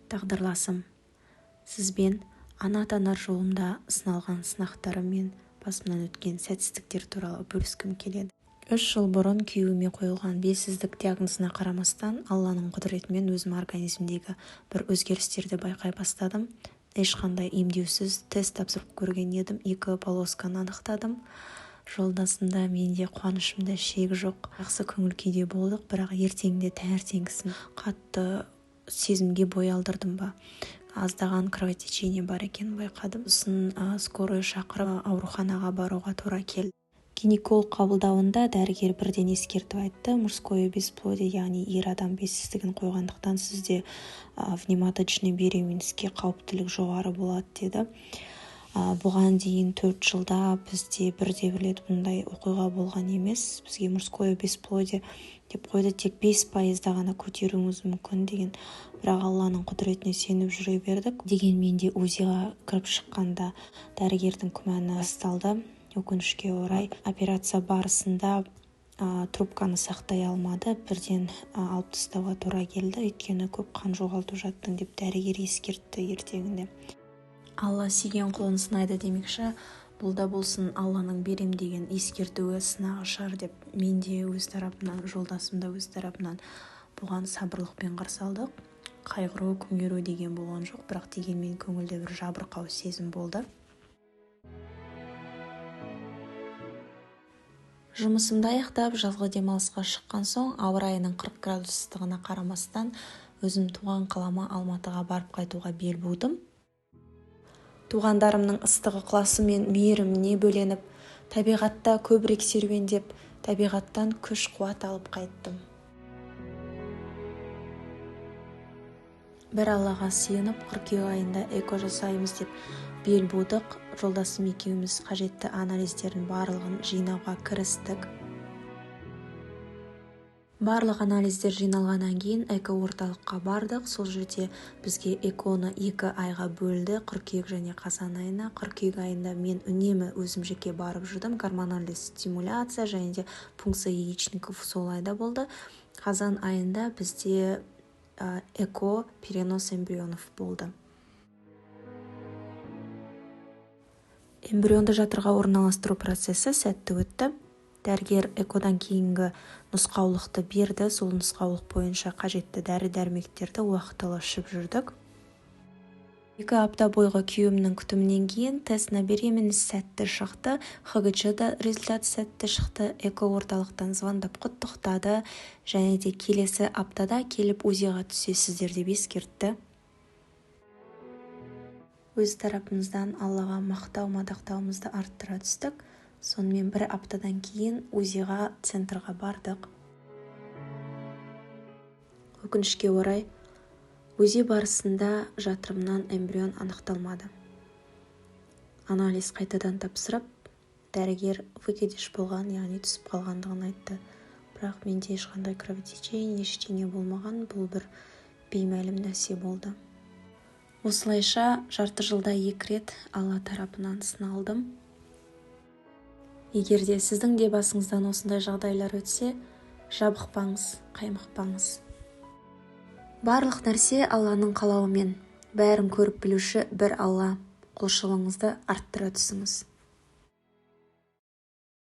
Тағдырласым, сізбен ана атанар жолымда сыналған сынақтарым мен басымнан өткен сәтсіздіктер туралы бөліскім келеді. 3 жыл бұрын күйеуіме қойылған белсіздік диагнозына қарамастан, Алланың құдіретімен өзім организмдегі бір өзгерістерді байқай бастадым. Ешқандай емдеусіз тест тапсырып көрген едім, 2 полосканы анықтадым. Жолдасымда менде қуанышымда шек жоқ. Жақсы көңіл күйде болдық, бірақ ертеңінде таңертеңгісін қатты сезімге бой алдырдым ба, аздаған кровотечение бар екенін байқадым. Скорый шақырып ауруханаға баруға тура келді. Гинеколог қабылдауында дәрігер бірден ескертіп айтты: мужское бесплодие, яғни ер адам белсіздігін қойғандықтан сізде внематочный беременностьке қауіптілік жоғары болады деді. Бұған дейін 4 жылда бізде бірде рет бұндай оқиға болған емес. Бізге мужское бесплодие деп қойды, тек 5% ғана көтеруіңіз мүмкін деген. Бірақ Алланың құдіретіне сеніп жүре бердік. Дегенмен де УЗИға кіріп шыққанда дәрігердің күмәні расталды. Өкінішке орай операция барысында трубканы сақтай алмады, бірден алып тастауға тура келді, өйткені көп қан жоғалтып жаттың деп дәрігер ескертті ертеңінде. Алла сүйген құлын сынайды демекші, бұл да болсын Алланың берем деген ескертуі сынағы шығар деп мен де өз тарапымнан, жолдасым да өз тарапынан бұған сабырлықпен қарсы алдық. Қайғыру, күңеру деген болған жоқ, бірақ дегенмен көңілде бір жабырқау сезім болды. Жұмысымды аяқтап жазғы демалысқа шыққан соң, ауа райының 40 градус ыстығына қарамастан өзім туған қалама Алматыға барып қайтуға бел будым. Туғандарымның ыстығы ықыласы мен мейіріміне бөленіп, табиғатта көбірек серуендеп, табиғаттан күш-қуат алып қайттым. Бір Аллаға сүйеніп, қыркүйек айында эко жасаймыз деп бел будық. Жолдасым екеуміз қажетті анализдердің барлығын жинауға кірістік. Барлық анализдер жиналғаннан кейін эко орталыққа бардық. Сол жерде бізге эконы 2 айға бөлді, қыркүйек және қазан айына. Қыркүйек айында мен үнемі өзім жеке барып жүрдім. Гормональды стимуляция және де пункция яичников сол айда болды. Қазан айында бізде эко перенос эмбрионов болды. Эмбрионды жатырға орналастыру процесі сәтті өтті. Дәрігер экодан кейінгі нұсқаулықты берді. Сол нұсқаулық бойынша қажетті дәрі-дәрмектерді уақытылы ішіп жүрдік. 2 апта бойғы күйеуімнің күтімінен кейін тест на беременность сәтті шықты. ХГЧ-да результат сәтті шықты. Эко орталықтан звондап құттықтады және де келесі аптада келіп УЗИға түсесіздер деп ескертті. Өз тарапымыздан Аллаға мақтау-мадақтауымызды арттыра түстік. Сонымен 1 аптадан кейін УЗИға центрға бардық. Өкінішке орай, УЗИ барысында жатырымнан эмбрион анықталмады. Анализ қайтадан тапсырып, дәрігер выкидыш болған, яғни түсіп қалғандығын айтты. Бірақ менде ешқандай кровотечение, ештеңе болмаған, бұл бір беймәлім нәрсе болды. Осылайша жарты жылда 2 рет Алла тарапынан сыналдым. Егер де сіздің де басыңыздан осындай жағдайлар өтсе, жабықпаңыз, қаймықпаңыз. Барлық нәрсе Алланың қалауымен. Бәрін көріп білуші бір Алла. Құлшылығыңызды арттыра түсіңіз.